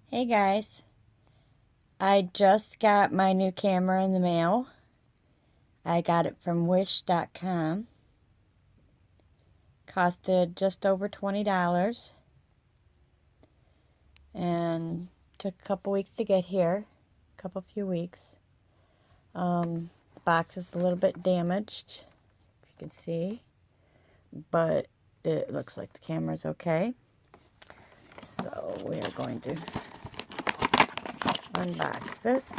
Hey guys, I just got my new camera in the mail. I got it from wish.com. Costed just over $20 and took a couple weeks to get here. Few weeks. The box is a little bit damaged, if you can see, but it looks like the camera's okay. So we are going to unbox this.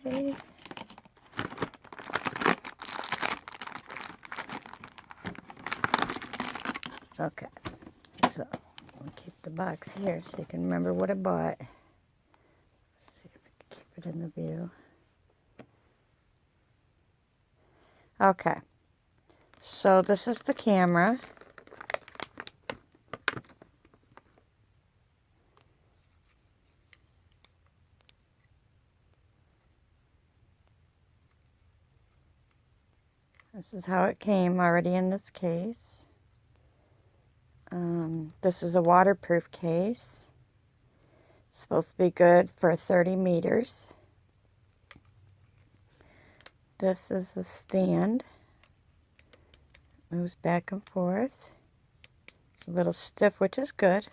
Okay. Okay, so I'll keep the box here so you can remember what I bought. See if I can keep it in the view. Okay, so this is the camera. This is how it came already in this case. This is a waterproof case. It's supposed to be good for 30 meters. This is the stand. Moves back and forth. It's a little stiff, which is good.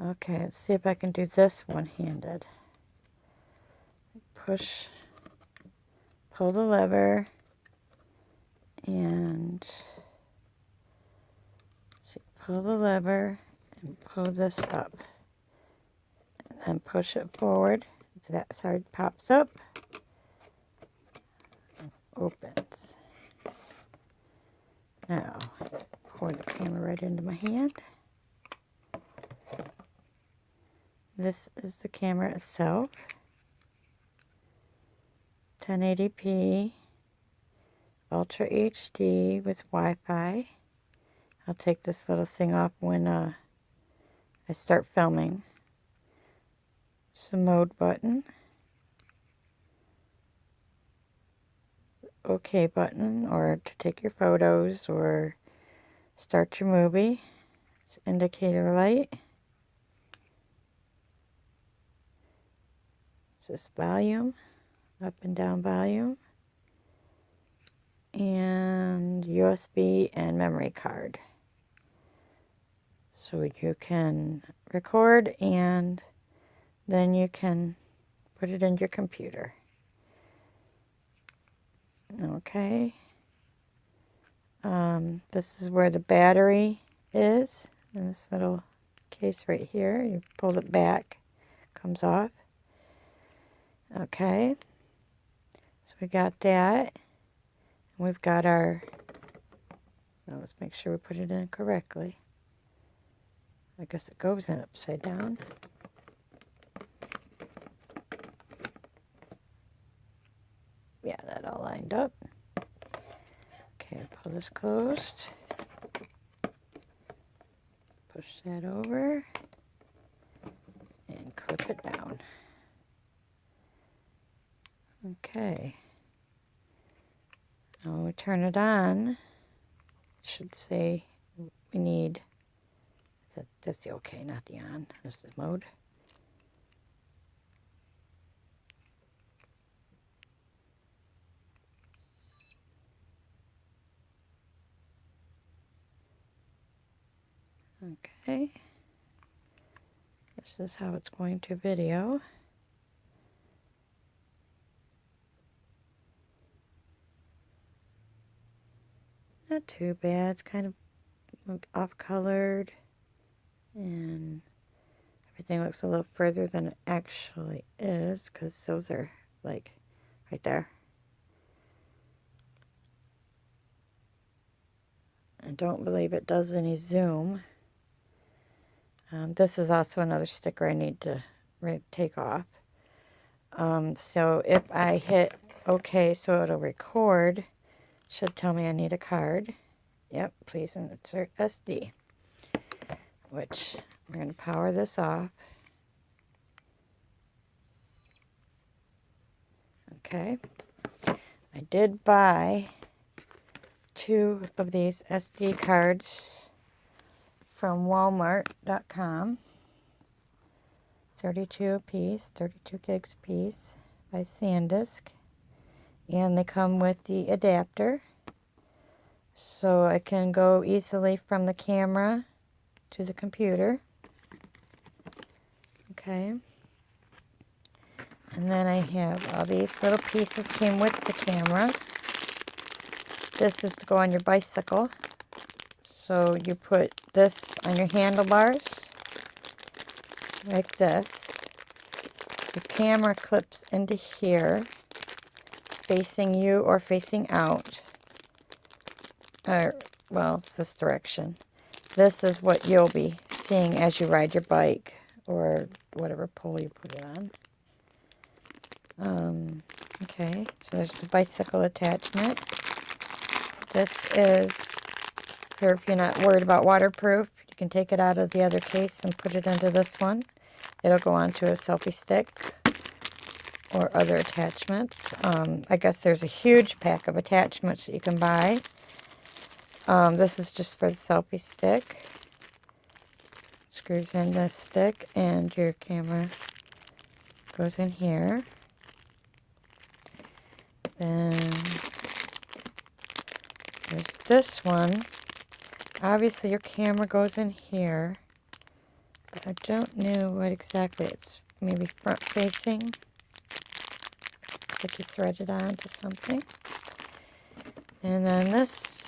Okay, let's see if I can do this one-handed. Pull the lever, and pull the lever and pull this up. And then push it forward. That side pops up. Opens. Now, pour the camera right into my hand. This is the camera itself. 1080p, Ultra HD with Wi-Fi. I'll take this little thing off when I start filming. It's the mode button. OK button, or to take your photos or start your movie. It's indicator light. It's this volume, up and down volume, and USB and memory card. So you can record and then you can put it in your computer. Okay. This is where the battery is, in this little case right here. You pull it back, comes off. Okay. So we got that. And we've got our, well, let's make sure we put it in correctly. I guess it goes in upside down. Yeah, that all lined up. Okay, pull this closed. Push that over. And clip it down. Okay. Now when we turn it on, it should say we need, that's the OK, not the on. This is mode. Okay. This is how it's going to video. Not too bad. It's kind of off-colored, and everything looks a little further than it actually is, because those are like right there. I don't believe it does any zoom. This is also another sticker I need to take off. So if I hit OK so it'll record, should tell me I need a card. Yep, please insert SD. Which we're going to power this off. Okay. I did buy 2 of these SD cards from Walmart.com. 32 a piece, 32 gigs a piece by SanDisk. And they come with the adapter, so I can go easily from the camera to the computer. Okay. And then I have all these little pieces came with the camera. This is to go on your bicycle. So you put this on your handlebars, like this. The camera clips into here, facing you or facing out. Well, it's this direction. This is what you'll be seeing as you ride your bike or whatever pole you put it on. Okay, so there's the bicycle attachment. This is for if you're not worried about waterproof. You can take it out of the other case and put it into this one. It'll go onto a selfie stick or other attachments. I guess there's a huge pack of attachments that you can buy. This is just for the selfie stick. Screws in the stick and your camera goes in here. Then there's this one. Obviously your camera goes in here, but I don't know what exactly it's. Maybe front facing. If you thread it onto something. And then this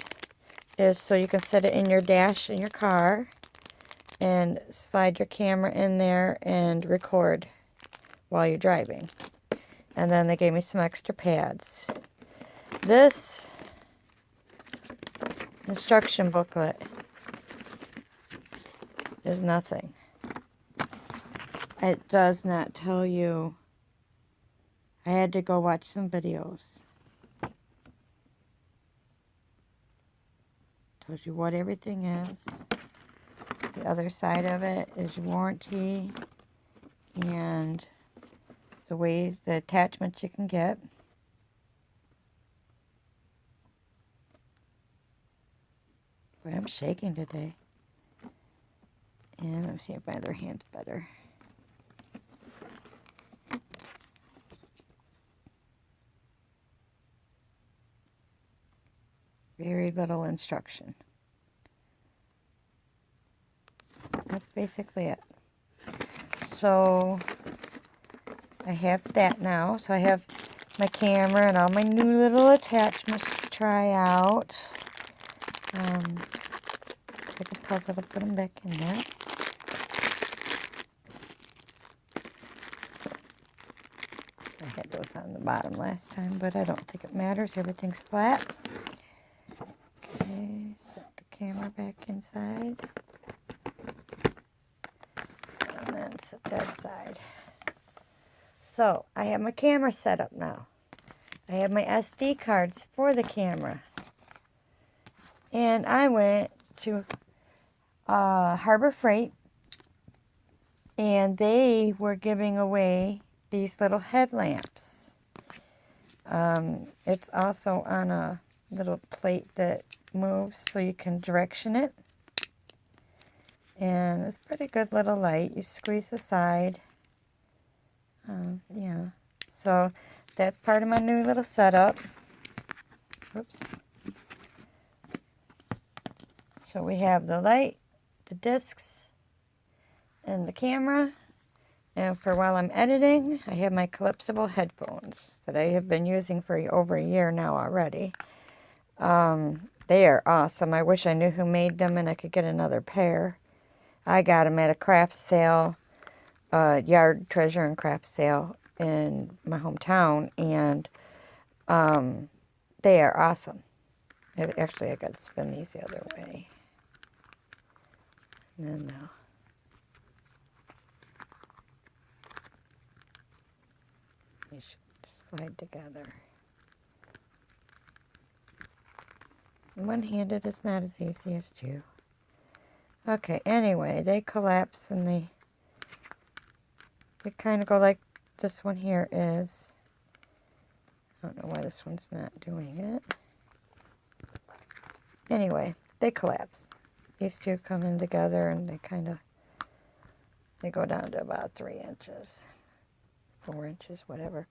is so you can set it in your dash in your car and slide your camera in there and record while you're driving. And then they gave me some extra pads. This instruction booklet is nothing. It does not tell you. I had to go watch some videos. Tells you what everything is. The other side of it is your warranty and the attachments you can get. Boy, I'm shaking today. And let me see if my other hand's better. Very little instruction. That's basically it. So I have that now. So I have my camera and all my new little attachments to try out. Take a puzzle to put them back in there. I had those on the bottom last time, but I don't think it matters. Everything's flat. Okay, set the camera back inside. And then set that aside. So, I have my camera set up now. I have my SD cards for the camera. And I went to Harbor Freight, and they were giving away these little headlamps. It's also on a little plate that moves so you can direction it. And it's a pretty good little light. You squeeze the side. Yeah. So that's part of my new little setup. Oops. So we have the light, the discs, and the camera. And for while I'm editing, I have my collapsible headphones that I have been using for over a year now already. They are awesome. I wish I knew who made them and I could get another pair. I got them at a craft sale, yard treasure and craft sale in my hometown, and they are awesome. Actually, I got to spin these the other way. And then they should slide together. One-handed is not as easy as two. Okay, anyway, they collapse and they kind of go like this one here is. I don't know why this one's not doing it. Anyway, they collapse. These two come in together and they go down to about 3 inches, 4 inches, whatever.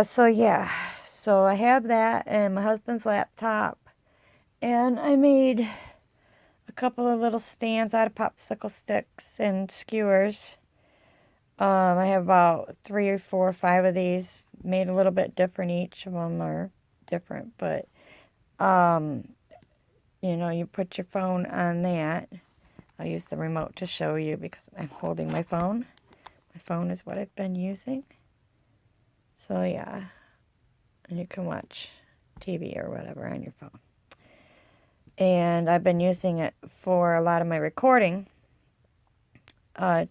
So yeah, so I have that and my husband's laptop, and I made a couple of little stands out of popsicle sticks and skewers. I have about 3 or 4 or 5 of these, made a little bit different. Each of them are different, but you know, you put your phone on that. I'll use the remote to show you because I'm holding my phone. My phone is what I've been using. So yeah, and you can watch TV or whatever on your phone. And I've been using it for a lot of my recording.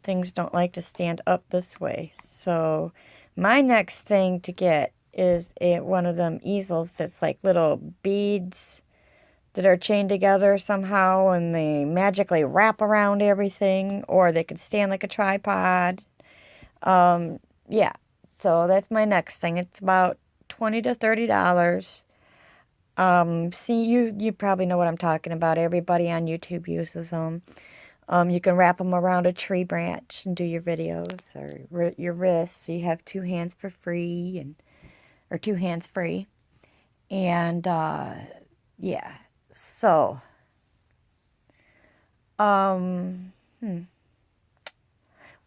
Things don't like to stand up this way. So my next thing to get is one of them easels that's like little beads that are chained together somehow and they magically wrap around everything, or they could stand like a tripod. Yeah, so that's my next thing. It's about $20 to $30. See, you probably know what I'm talking about. Everybody on YouTube uses them. You can wrap them around a tree branch and do your videos, or your wrists. So you have 2 hands for free, or 2 hands free. And yeah, so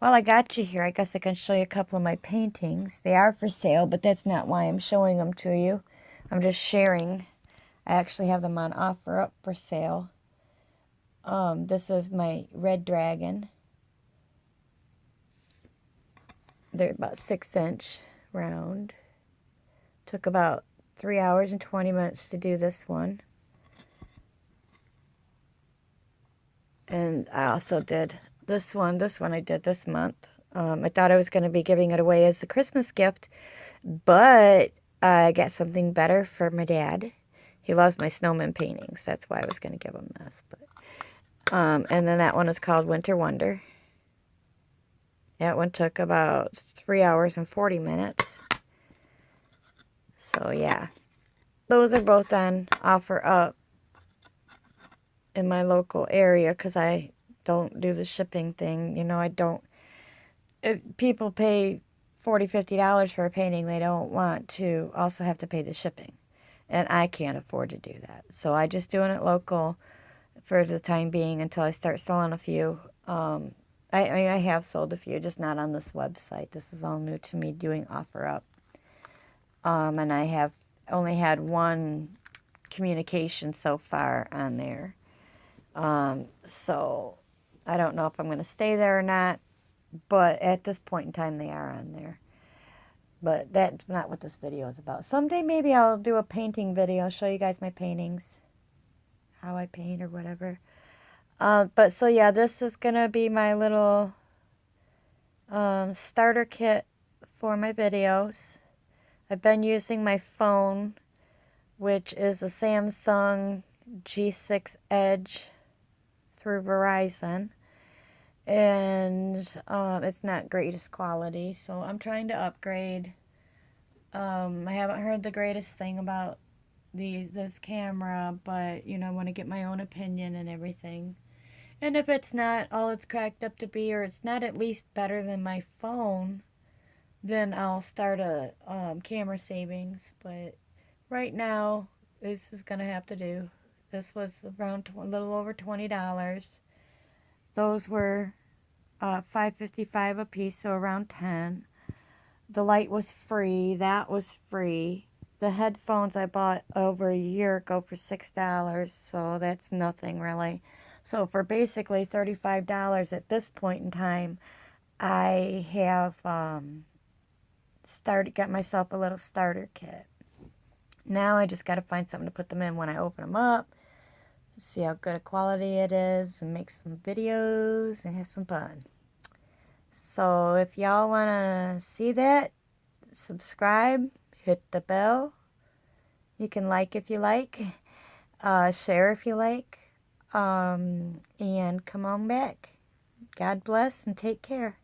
well, I got you here. I guess I can show you a couple of my paintings. They are for sale, but that's not why I'm showing them to you. I'm just sharing. I actually have them on offer up for sale. This is my red dragon. They're about 6-inch round. Took about 3 hours and 20 minutes to do this one. And I also did this one. This one I did this month. I thought I was going to be giving it away as a Christmas gift, but I got something better for my dad. He loves my snowman paintings. That's why I was going to give him this. But and then that one is called Winter Wonder. That one took about 3 hours and 40 minutes. So yeah, those are both on offer up in my local area because I don't do the shipping thing. You know, I don't. If people pay $40, $50 for a painting, they don't want to also have to pay the shipping. And I can't afford to do that. So I just doing it local for the time being until I start selling a few. I have sold a few, just not on this website. This is all new to me doing offer up. And I have only had one communication so far on there. So I don't know if I'm going to stay there or not, but at this point in time they are on there. But that's not what this video is about. Someday maybe I'll do a painting video, show you guys my paintings, how I paint or whatever. But so yeah, this is going to be my little starter kit for my videos. I've been using my phone, which is a Samsung G6 Edge through Verizon. And it's not greatest quality, so I'm trying to upgrade. I haven't heard the greatest thing about this camera, but you know, I want to get my own opinion and everything. And if it's not all it's cracked up to be, or it's not at least better than my phone, then I'll start a camera savings. But right now, this is gonna have to do. This was around a little over $20. Those were $5.55 a piece, so around 10. The light was free. That was free. The headphones I bought over a year ago for $6, so that's nothing really. So for basically $35 at this point in time, I have got myself a little starter kit. Now I just got to find something to put them in when I open them up. See how good a quality it is and make some videos and have some fun. So if y'all want to see that, subscribe, hit the bell. You can like if you like, share if you like, and come on back. God bless and take care.